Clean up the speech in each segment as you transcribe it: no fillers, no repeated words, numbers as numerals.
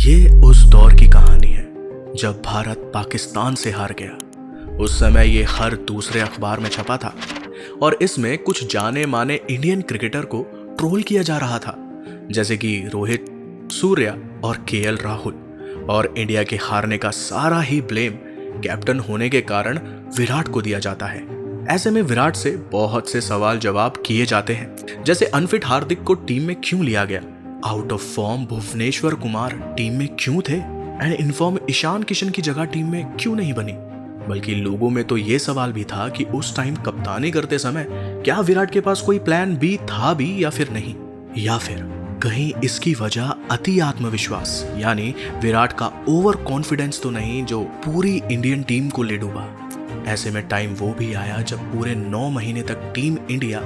ये उस दौर की कहानी है जब भारत पाकिस्तान से हार गया। उस समय ये हर दूसरे अखबार में छपा था और इसमें कुछ जाने माने इंडियन क्रिकेटर को ट्रोल किया जा रहा था, जैसे कि रोहित, सूर्या और केएल राहुल। और इंडिया के हारने का सारा ही ब्लेम कैप्टन होने के कारण विराट को दिया जाता है। ऐसे में विराट से बहुत से सवाल जवाब किए जाते हैं, जैसे अनफिट हार्दिक को टीम में क्यों लिया गया, out of form Bhuvneshwar Kumar team में क्यों थे, एंड इनफॉर्म ईशान किशन की जगह टीम में क्यों नहीं बनी। बल्कि लोगों में तो ये सवाल भी था कि उस टाइम कप्तानी करते समय क्या विराट के पास कोई प्लान बी था भी या फिर नहीं, या फिर कहीं इसकी वजह अति आत्मविश्वास यानी विराट का ओवर कॉन्फिडेंस तो नहीं जो पूरी इंडियन टीम को ले डूबा। ऐसे में टाइम वो भी आया जब पूरे 9 महीने तक टीम इंडिया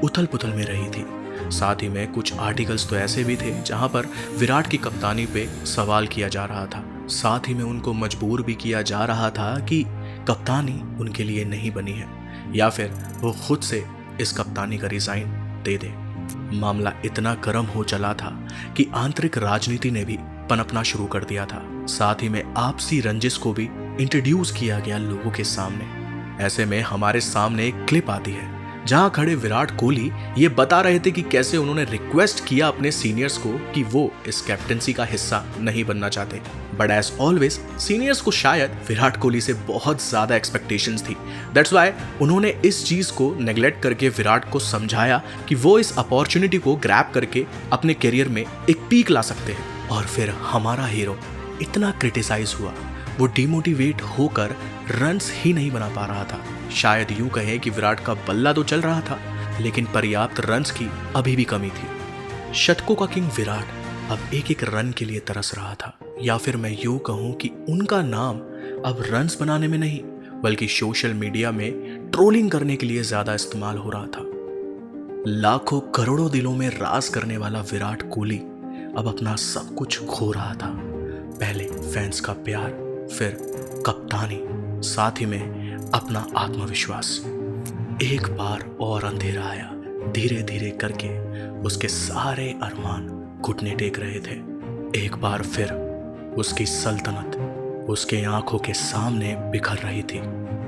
उथल पुथल में रही थी। साथ ही में कुछ आर्टिकल्स तो ऐसे भी थे जहां पर विराट की कप्तानी पे सवाल किया जा रहा था। साथ ही में उनको मजबूर भी किया जा रहा था कि कप्तानी उनके लिए नहीं बनी है या फिर वो खुद से इस कप्तानी का रिजाइन दे दे। मामला इतना गर्म हो चला था कि आंतरिक राजनीति ने भी पनपना शुरू कर दिया था। साथ ही में आपसी रंजिश को भी इंट्रोड्यूस किया गया लोगों के सामने। ऐसे में हमारे सामने एक क्लिप आती है जहां खड़े विराट कोहली ये बता रहे थे कि कैसे उन्होंने रिक्वेस्ट किया अपने सीनियर्स को कि वो इस कैप्टनसी का हिस्सा नहीं बनना चाहते। बट एज ऑलवेज सीनियर्स को शायद विराट कोहली से बहुत ज्यादा एक्सपेक्टेशंस थी। दैट्स व्हाई उन्होंने इस चीज को नेग्लेक्ट करके विराट को समझाया कि वो इस अपॉर्चुनिटी को ग्रैब करके अपने करियर में एक पीक ला सकते हैं। और फिर हमारा हीरो इतना क्रिटिसाइज हुआ, वो डिमोटिवेट होकर रन्स ही नहीं बना पा रहा था। शायद यूं कहें कि विराट का बल्ला तो चल रहा था लेकिन पर्याप्त रन्स की अभी भी कमी थी। शतकों का किंग विराट अब एक एक रन के लिए तरस रहा था, या फिर मैं यूं कहूं कि उनका नाम अब रन्स बनाने में नहीं बल्कि सोशल मीडिया में ट्रोलिंग करने के लिए ज्यादा इस्तेमाल हो रहा था। लाखों करोड़ों दिलों में राज करने वाला विराट कोहली अब अपना सब कुछ खो रहा था। पहले फैंस का प्यार, फिर कप्तानी, साथ ही में अपना आत्मविश्वास। एक बार और अंधेरा आया, धीरे धीरे करके उसके सारे अरमान घुटने टेक रहे थे। एक बार फिर उसकी सल्तनत उसके आंखों के सामने बिखर रही थी।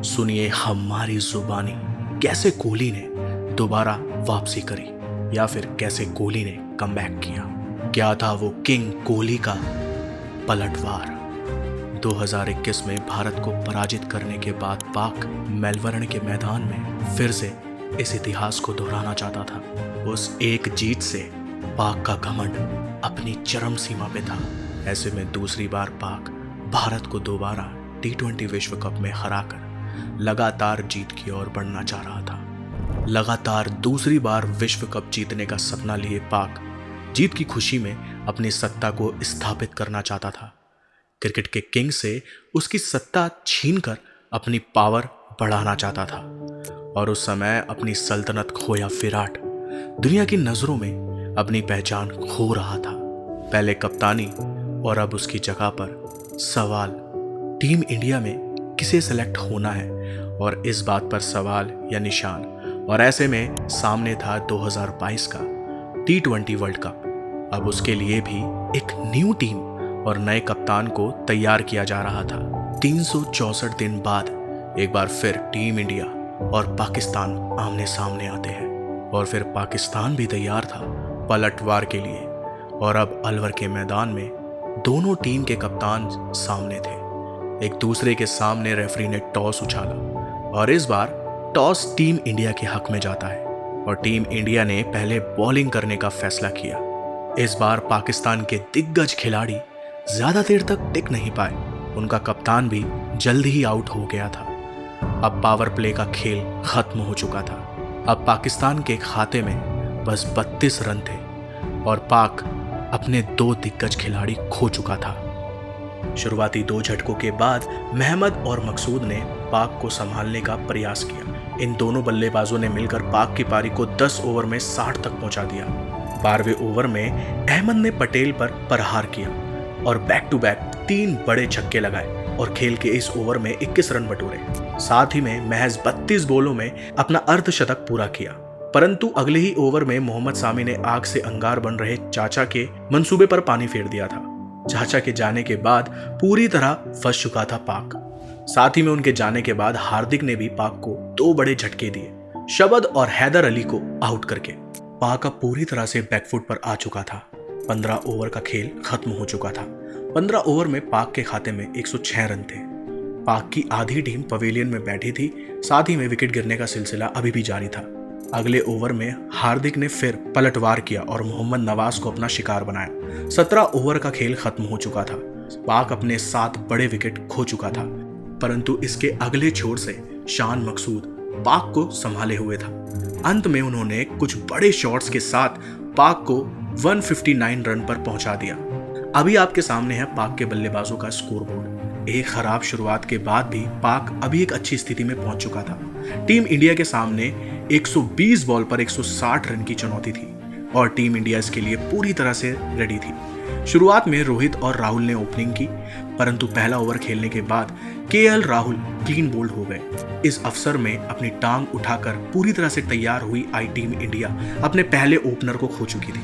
सुनिए हमारी जुबानी, कैसे कोहली ने दोबारा वापसी करी या फिर कैसे कोहली ने कमबैक किया। क्या था वो किंग कोहली का पलटवार। 2021 में भारत को पराजित करने के बाद पाक मेलबर्न के मैदान में फिर से इस इतिहास को दोहराना चाहता था। उस एक जीत से पाक का घमंड अपनी चरम सीमा पे था। ऐसे में दूसरी बार पाक भारत को दोबारा T20 विश्व कप में हराकर लगातार जीत की ओर बढ़ना चाह रहा था। लगातार दूसरी बार विश्व कप जीतने का सपना लिए पाक जीत की खुशी में अपनी सत्ता को स्थापित करना चाहता था। क्रिकेट के किंग से उसकी सत्ता छीनकर अपनी पावर बढ़ाना चाहता था। और उस समय अपनी सल्तनत खोया विराट दुनिया की नजरों में अपनी पहचान खो रहा था। पहले कप्तानी और अब उसकी जगह पर सवाल टीम इंडिया में किसे सेलेक्ट होना है, और इस बात पर सवाल या निशान। और ऐसे में सामने था 2022 का T20 वर्ल्ड कप। अब उसके लिए भी एक न्यू टीम और नए कप्तान को तैयार किया जा रहा था। 364 दिन बाद एक बार फिर टीम इंडिया और पाकिस्तान आमने सामने आते हैं, और फिर पाकिस्तान भी तैयार था पलटवार के लिए। और अब अलवर के मैदान में दोनों टीम के कप्तान सामने थे। एक दूसरे के सामने रेफरी ने टॉस उछाला और इस बार टॉस टीम इंडिया के हक में जाता है और टीम इंडिया ने पहले बॉलिंग करने का फैसला किया। इस बार पाकिस्तान के दिग्गज खिलाड़ी ज्यादा देर तक टिक नहीं पाए, उनका कप्तान भी जल्द ही आउट हो गया था। अब पावर प्ले का खेल खत्म हो चुका था। अब पाकिस्तान के खाते में बस 32 रन थे और पाक अपने 2 दिग्गज खिलाड़ी खो चुका था। शुरुआती 2 झटकों के बाद महमद और मकसूद ने पाक को संभालने का प्रयास किया। इन दोनों बल्लेबाजों ने मिलकर पाक की पारी को 10 ओवर में 60 तक पहुंचा दिया। 12वें ओवर में अहमद ने पटेल पर प्रहार किया और बैक टू बैक 3 बड़े छक्के लगाए और खेल के इस ओवर में 21 रन बटोरे। साथ ही में महज 32 बॉलों में अपना अर्धशतक पूरा किया। परंतु अगले ही ओवर में मोहम्मद सामी ने आग से अंगार बन रहे चाचा के मंसूबे पर पानी फेर दिया था चाचा के जाने के बाद पूरी तरह फंस चुका था पाक। साथ ही में उनके जाने के बाद हार्दिक ने भी पाक को 2 बड़े झटके दिए, शबद और हैदर अली को आउट करके। पाक अब पूरी तरह से बैकफुट पर आ चुका था। 15 ओवर का खेल खत्म हो चुका था। 15 ओवर में पाक के खाते में 106 रन थे। पाक की आधी टीम पवेलियन में बैठी थी। साथ ही में विकेट गिरने का सिलसिला अभी भी जारी था। अगले ओवर में हार्दिक ने फिर पलटवार किया और मोहम्मद नवाज को अपना शिकार बनाया। 17 ओवर का खेल खत्म हो चुका था। पाक अपने 7 बड़े विकेट खो चुका था, परंतु इसके अगले छोर से शान मकसूद पाक को संभाले हुए था। अंत में उन्होंने कुछ बड़े शॉट्स के साथ पाक को 159 रन पर पहुंचा दिया। अभी आपके सामने है पाक के बल्लेबाजों का स्कोरबोर्ड। एक खराब शुरुआत के बाद भी पाक अभी एक अच्छी स्थिति में पहुंच चुका था। टीम इंडिया के सामने 120 बॉल पर 160 रन की चुनौती थी और टीम इंडिया इसके लिए पूरी तरह से रेडी थी। शुरुआत में रोहित और राहुल ने ओपनिंग की, परंतु पहला ओवर खेलने के बाद केएल राहुल क्लीन बोल्ड हो गए। इस अवसर में अपनी टांग उठाकर पूरी तरह से तैयार हुई आई टीम इंडिया अपने पहले ओपनर को खो चुकी थी।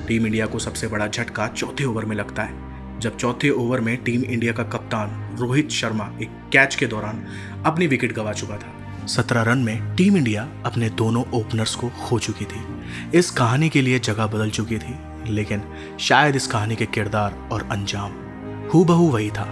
टीम इंडिया को सबसे बड़ा झटका चौथे ओवर में लगता है, जब चौथे ओवर में टीम इंडिया का कप्तान रोहित शर्मा एक कैच के दौरान अपनी विकेट गंवा चुका था। 17 रन में टीम इंडिया अपने दोनों ओपनर्स को खो चुकी थी। इस कहानी के लिए जगह बदल चुकी थी, लेकिन शायद इस कहानी के किरदार और अंजाम हूबहू वही था।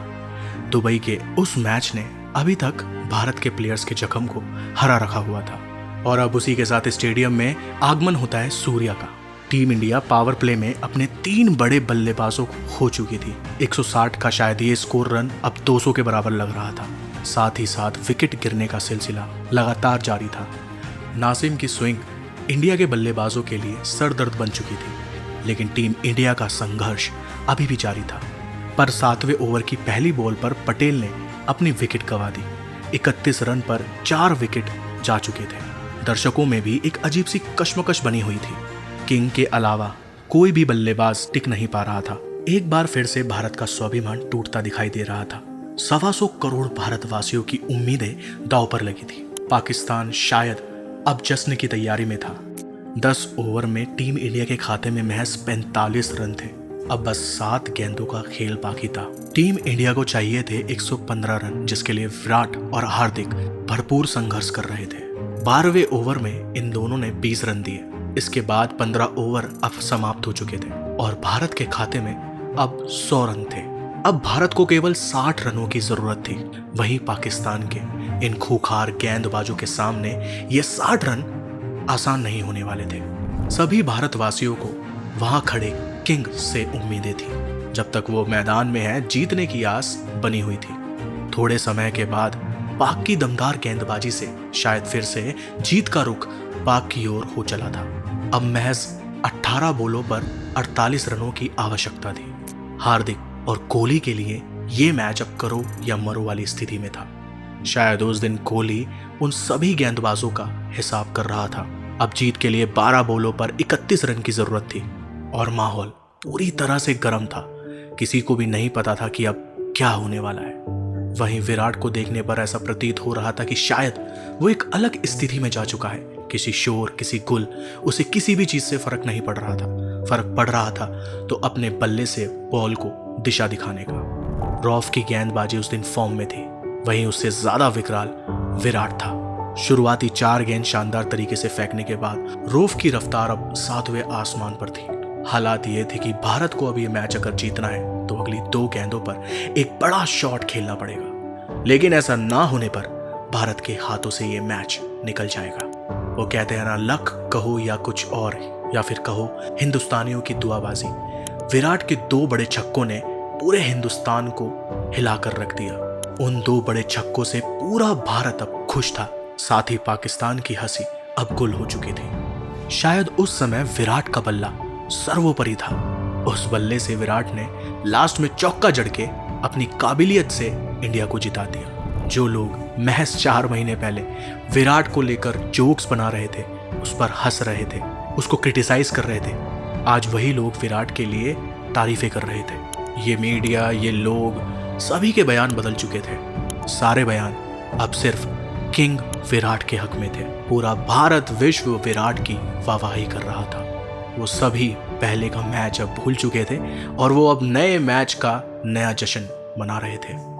दुबई के उस मैच ने अभी तक भारत के प्लेयर्स के जख्म को हरा रखा हुआ था और अब उसी के साथ स्टेडियम में आगमन होता है सूर्या का। टीम इंडिया पावर प्ले में अपने 3 बड़े बल्लेबाजों को खो चुकी थी। 160 का शायद ये स्कोर रन अब 200 के बराबर लग रहा था। साथ ही साथ विकेट गिरने का सिलसिला लगातार जारी था। नासिम की स्विंग इंडिया के बल्लेबाजों के लिए सरदर्द बन चुकी थी, लेकिन टीम इंडिया का संघर्ष अभी भी जारी था। पर 7वें ओवर की पहली बॉल पर पटेल ने अपनी विकेट गंवा दी। 31 रन पर 4 विकेट जा चुके थे। दर्शकों में भी एक अजीब सी कश्मकश बनी हुई थी। किंग के अलावा कोई भी बल्लेबाज टिक नहीं पा रहा था। एक बार फिर से भारत का स्वाभिमान टूटता दिखाई दे रहा था। 125 करोड़ भारतवासियों की उम्मीदें दांव पर लगी थी। पाकिस्तान शायद अब जश्न की तैयारी में था। 10 ओवर में टीम इंडिया के खाते में महज 45 रन थे। अब बस 7 गेंदों का खेल बाकी था। टीम इंडिया को चाहिए थे 115 रन, जिसके लिए विराट और हार्दिक भरपूर संघर्ष कर रहे थे। 12वें ओवर में इन दोनों ने 20 रन दिए। इसके बाद 15 ओवर अब समाप्त हो चुके थे और भारत के खाते में अब 100 रन थे। अब भारत को केवल 60 रनों की जरूरत थी। वहीं पाकिस्तान के इन खूंखार गेंदबाजों के सामने ये 60 रन आसान नहीं होने वाले थे। सभी भारतवासियों को वहां खड़े किंग से उम्मीदें थी। जब तक वो मैदान में है, जीतने की आस बनी हुई थी। थोड़े समय के बाद पाक की दमदार गेंदबाजी से शायद फिर से जीत का रुख पाक की ओर हो चला था। अब महज 18 बॉलों पर 48 रनों की आवश्यकता थी। हार्दिक और कोहली के लिए ये मैच अब करो या मरो वाली स्थिति में था। शायद उस दिन कोहली उन सभी गेंदबाजों का हिसाब कर रहा था। अब जीत के लिए 12 बॉलों पर 31 रन की जरूरत थी और माहौल पूरी तरह से गर्म था। किसी को भी नहीं पता था कि अब क्या होने वाला है। वहीं विराट को देखने पर ऐसा प्रतीत हो रहा था कि शायद वो एक अलग स्थिति में जा चुका है। किसी शोर, किसी गुल, उसे किसी भी चीज से फर्क नहीं पड़ रहा था। फर्क पड़ रहा था तो अपने बल्ले से बॉल को दिशा दिखाने का। रॉफ की गेंदबाजी उस दिन फॉर्म में थी, वहीं उससे ज्यादा विकराल विराट था। शुरुआती 4 गेंद शानदार तरीके से फेंकने के बाद रॉफ की रफ्तार अब 7वें आसमान पर थी। हालात ये थे कि भारत को अब ये मैच अगर जीतना है तो अगली 2 गेंदों पर एक बड़ा शॉट खेलना पड़ेगा, लेकिन ऐसा ना होने पर भारत के हाथों से ये मैच निकल जाएगा। वो कहते हैं ना, लक कहो या कुछ और, या फिर कहो हिंदुस्तानियों की दुआबाजी। विराट के 2 बड़े छक्कों ने पूरे हिंदुस्तान को हिलाकर रख दिया। उन 2 बड़े छक्कों से पूरा भारत अब खुश था। साथ ही पाकिस्तान की हंसी अब गुल हो चुकी थी। शायद उस समय विराट का बल्ला सर्वोपरि था। उस बल्ले से विराट ने लास्ट में चौका जड़ के अपनी काबिलियत से इंडिया को जिता दिया। जो लोग महज 4 महीने पहले विराट को लेकर जोक्स बना रहे थे, उस पर हंस रहे थे, उसको क्रिटिसाइज कर रहे थे, आज वही लोग विराट के लिए तारीफें कर रहे थे। ये मीडिया, ये लोग, सभी के बयान बदल चुके थे। सारे बयान अब सिर्फ किंग विराट के हक में थे। पूरा भारत विश्व विराट की वाहवाही कर रहा था। वो सभी पहले का मैच अब भूल चुके थे और वो अब नए मैच का नया जश्न मना रहे थे।